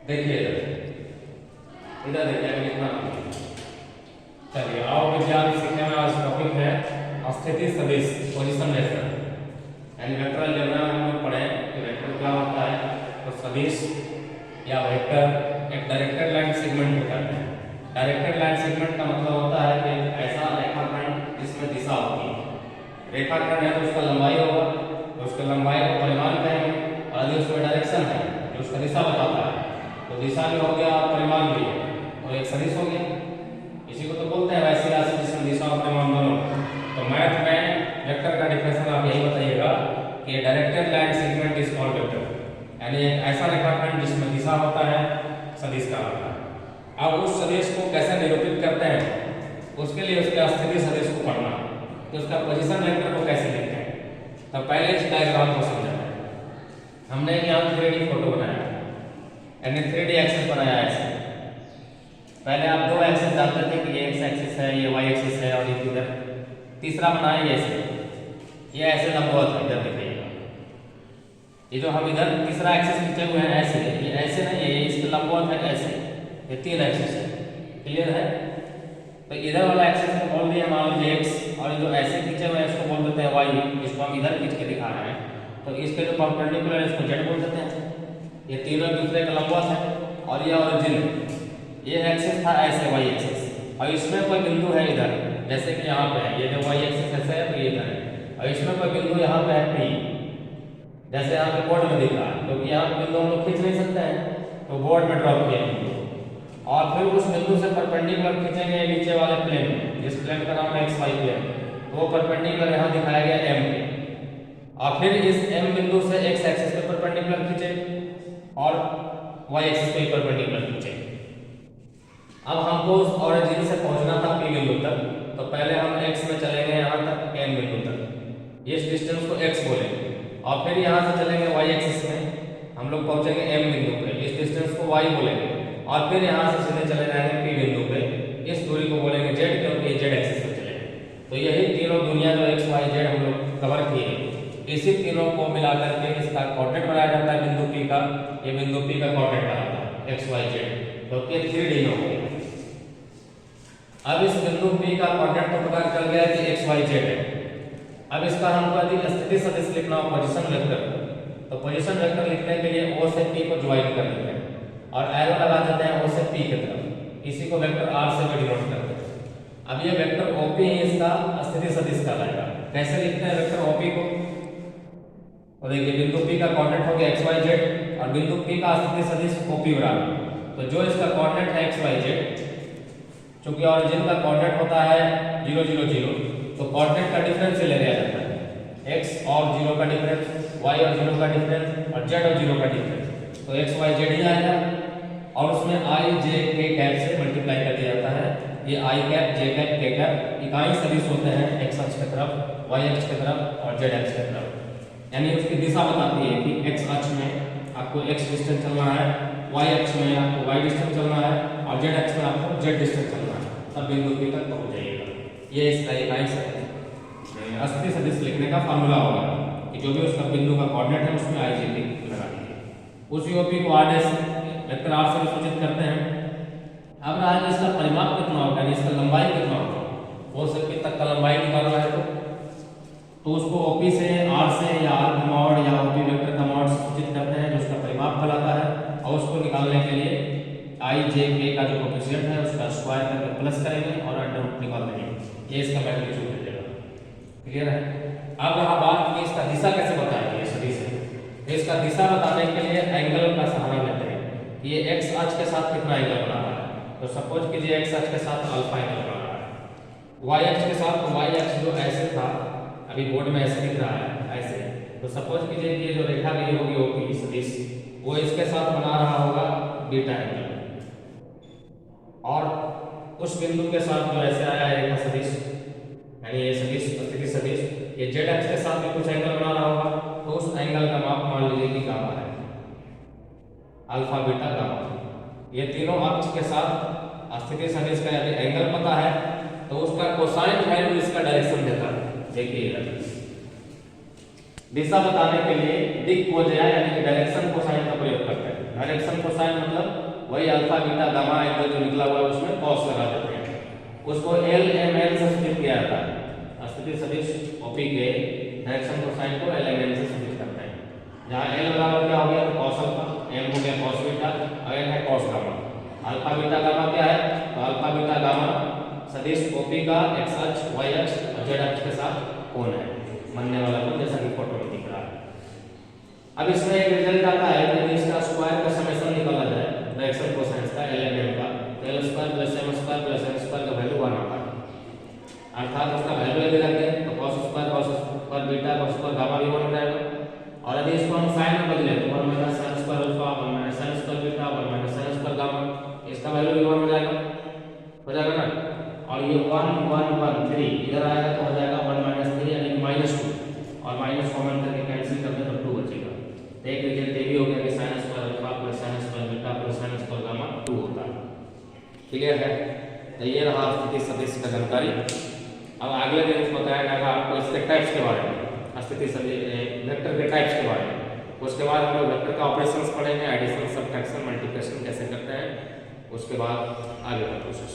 देखिए इधर देखिए अभी लिखना है। चलिए आओ विज्ञान सीखने में आज टॉपिक है स्थिति सदिश पोजीशन वेक्टर। यानी वेक्टर अलजेब्रा में हम लोग पढ़े कि वेक्टर क्या होता है, तो सदिश या वेक्टर एक डायरेक्टेड लाइन सेगमेंट को कहते हैं। डायरेक्टेड लाइन सेगमेंट का मतलब होता है कि ऐसा रेखाखंड जिसमें दिशा होती है। रेखाखंड है तो उसका लंबाई होगा, तो उसके लंबाई को परिमाण कहेंगे, और यदि उसमें डायरेक्शन है जो उसका दिशा बताता है तो दिशा भी हो गया और परिमाण भी है, तो एक सदिश हो गया। इसी को तो बोलते हैं वैसी राशि जिसमें दिशा और परिमाण दोनों। तो मैथ में वेक्टर का डिफिनेशन आप यही बताइएगा कि directed line segment is called vector, यानी एक ऐसा रेखाखंड जिसमें दिशा होता है सदिश का होता है। अब उस सदिश को कैसे निरूपित करते हैं, उसके लिए उसके स्थिति सदिश को पढ़ना, तो उसका पोजीशन वेक्टर को कैसे लिखते हैं। तो पहले इस डायग्राम को समझना है। हमने यहाँ 3D फोटो बनाया, यानी 3D एक्सिस बनाया ऐसे। पहले आप दो एक्सिस जानते थे कि ये एक्स एक्सिस है, ये वाई एक्सिस है, और ये इधर तीसरा बनाया ये ऐसे लंबवत है। इधर देखिएगा, ये जो हम इधर तीसरा एक्सिस खींचे हुए हैं ऐसे, ये ऐसे नहीं है, ये इसके लंबवत है ऐसे। ये तीन एक्सिस है, क्लियर है। तो इधर वाला एक्सिस को बोल दिया मान लीजिए एक्स, और जो ऐसे खींचे हुए हैं इसको बोल देते हैं वाई। इसको हम इधर खींच के दिखा रहे हैं, तो इसके जो परपेंडिकुलर है इसको जेड बोल देते हैं। ये तीनों दूसरे का लंबवत है, और ये ओरिजिन ये एक्सिस था ऐसे वाई एक्सिस, और इसमें कोई बिंदु है इधर, जैसे कि यहाँ पे है, ये जो वाई एक्सिस ऐसे है तो ये इधर है, और इसमें कोई बिंदु यहाँ पे है पी, जैसे यहाँ पे बोर्ड में दिख रहा है, क्योंकि यहाँ पे बिंदु हम लोग खींच नहीं सकते हैं, तो बोर्ड में ड्रॉप किया बिंदु, और फिर उस बिंदु से परपेंडिकुलर खींचेंगे नीचे वाले प्लेन में, जिस प्लेन का नाम है एक्स वाई प्लेन, तो वो परपेंडिकुलर यहाँ दिखाया गया एम पे, और फिर इस एम बिंदु से एक्स एक्सिस पे परपेंडिकुलर खींचे और वाई एक्सिस पे परपेंडिकुलर खींचे। अब हमको उस ओरिजिन से पहुंचना था पी बिंदु तक, तो पहले हम एक्स में चलेंगे यहाँ तक एन बिंदु तक, इस डिस्टेंस को एक्स बोलेंगे, और फिर यहाँ से चलेंगे वाई एक्सिस में, हम लोग पहुंचेंगे एम बिंदु पे, इस डिस्टेंस को वाई बोलेंगे, और फिर यहाँ से सीधे चले जाएंगे पी बिंदु पे, इस दूरी को बोलेंगे जेड, क्योंकि जेड एक्सिस में चलेंगे। तो यही तीनों दुनिया जो एक्स वाई जेड हम लोग कवर किए, इसी तीनों को मिलाकर के इसका कोऑर्डिनेट बनाया जाता है बिंदु पी का। ये बिंदु पी का कोऑर्डिनेट बनाता है एक्स वाई जेड, क्योंकि 3D में हो गया। अब इस बिंदु P का कोऑर्डिनेट तो पता चल गया कि एक्स वाई जेड है। अब इसका हमको यदि स्थिति सदिश लिखना हो पोजीशन वेक्टर, तो पोजीशन वेक्टर लिखने के लिए O से P को ज्वाइन कर लेते हैं और एरो लगा देते हैं O से P की तरफ, इसी को वेक्टर R से भी डिनोट करते हैं। अब ये वेक्टर OP ही इसका स्थिति सदिश कहलाएगा। कैसे लिखते हैं वेक्टर OP को, तो देखिए बिंदु P का कोऑर्डिनेट हो गया एक्स वाई जेड, और बिंदु P का स्थिति सदिश OP बराबर, तो जो इसका कोऑर्डिनेट है एक्स वाई जेड, चूंकि ओरिजिन का कोऑर्डिनेट होता है 0 0 0, तो कोऑर्डिनेट का डिफरेंस से ले लिया जाता है, x और 0 का डिफरेंस, y और 0 का डिफरेंस, और z और 0 का डिफरेंस, तो x y z ही आएगा, और उसमें i j k कैप से मल्टीप्लाई कर दिया जाता है। ये i cap j cap k cap इकाई सदिश होते हैं x अक्ष की तरफ, y अक्ष की तरफ और z अक्ष की तरफ, यानी उसकी दिशा बताती है कि x अक्ष में आपको x डिस्टेंस चलना है, y अक्ष में आपको y डिस्टेंस चलना है, और z अक्ष में आपको z डिस्टेंस चलना है, तब बिंदु P तक पहुंच जाइएगा। ये इसका इकाई स्थिति सदिश लिखने का फार्मूला होगा कि जो भी उसका बिंदु का कोऑर्डिनेट है उसमें i j k लगा दीजिए। उसी OP को r डैश वेक्टर r से सूचित करते हैं। अब रहा इसका परिमाप कितना होगा, यानी इसका लंबाई कितना होगा, O से P तक का लंबाई निकालना है तो उसको OP से r से या r का मॉड या OP वेक्टर का मॉड से सूचित करते हैं, जो उसका परिमाप कहलाता है, और उसको निकालने के लिए i j k का जो कोएफिशिएंट है उसका स्क्वायर करके प्लस करेंगे और अंडर रूट निकाल देंगे, ये इसका मैग्नीट्यूड दे देगा। क्लियर है। अब यहाँ बात की इसका दिशा कैसे बताएंगे सदिश से, तो इसका दिशा बताने के लिए एंगल का सहारा लेते हैं। ये x अक्ष के साथ कितना एंगल बना रहा है, तो सपोज कीजिए x अक्ष के साथ अल्फा एंगल बना रहा है, y अक्ष के साथ, तो y अक्ष जो ऐसे था अभी बोर्ड में ऐसे दिख रहा है ऐसे, तो सपोज कीजिए कि ये जो रेखा गई होगी OP सदिश, वो इसके साथ बना रहा होगा बीटा एंगल, और उस बिंदु के साथ जो ऐसे आया है रेखा सदिश, यानी ये सदिश स्थिति सदिश, ये z अक्ष के साथ भी कुछ एंगल बना रहा होगा, तो उस एंगल का माप मान लीजिए कि गामा है, अल्फा बीटा गामा। ये तीनों अक्ष के साथ स्थिति सदिश का यदि एंगल पता है तो उसका कोसाइन वैल्यू इसका डायरेक्शन देता है। देखिए दिशा बताने के लिए दिक् कोजया यानी कि डायरेक्शन कोसाइन का प्रयोग करते हैं। डायरेक्शन कोसाइन मतलब वही अल्फा बीटा गामा एंगल जो निकला हुआ है उसमें कॉस लगा देते हैं, उसको एल एम एन से सूचित किया जाता है। स्थिति सदिश ओपी के डायरेक्शन कोसाइन को एल एम एन से सूचित करते हैं। जहाँ एल बराबर क्या हो गया तो कॉस अल्फा, एम हो गया कॉस बीटा और एन है cos gamma. Alpha beta gamma क्या है तो अल्फा बीटा गामा सदिश ओपी का एक्स अक्ष वाई अक्ष और जेड अक्ष के साथ कोण है, बनने वाला कोण, जैसा कि फोटो में दिख रहा है। अब इसमें एक रिजल्ट आता है यदि इसका स्क्वायर का समेशन निकाला जाए डायरेक्शन कोसाइन का एल एम एन का, तो L square plus M square का वैल्यू 1 आता है। अर्थात उसका वैल्यू यदि रखें तो cos square beta cos square gamma भी 1 हो जाएगा। और यदि इसको हम साइन में बदले तो 1 minus sin square alpha 1 minus sin square beta 1 minus sin square gamma, इसका वैल्यू भी 1 हो जाएगा ना। और ये 1 1 1 3 इधर आएगा तो हो जाएगा 1 माइनस 3 यानी -2 और माइनस कॉमन करके कैंसिल कर दें तो 2 बचेगा। तो एक रिजल्ट ये भी हो गया कि sin square alpha plus sin square beta plus sin square gamma 2 होता है। क्लियर है? तो ये रहा स्थिति सदिश का जानकारी। अब अगले दिन बताया जाएगा आपको इसके टाइप्स के बारे में, स्थिति सदिश वेक्टर के टाइप्स के बारे में। उसके बाद हम लोग वेक्टर का ऑपरेशंस पढ़ेंगे, एडिशन, सब्ट्रैक्शन, मल्टीप्लिकेशन कैसे करते हैं, उसके बाद आगे का प्रोसेस।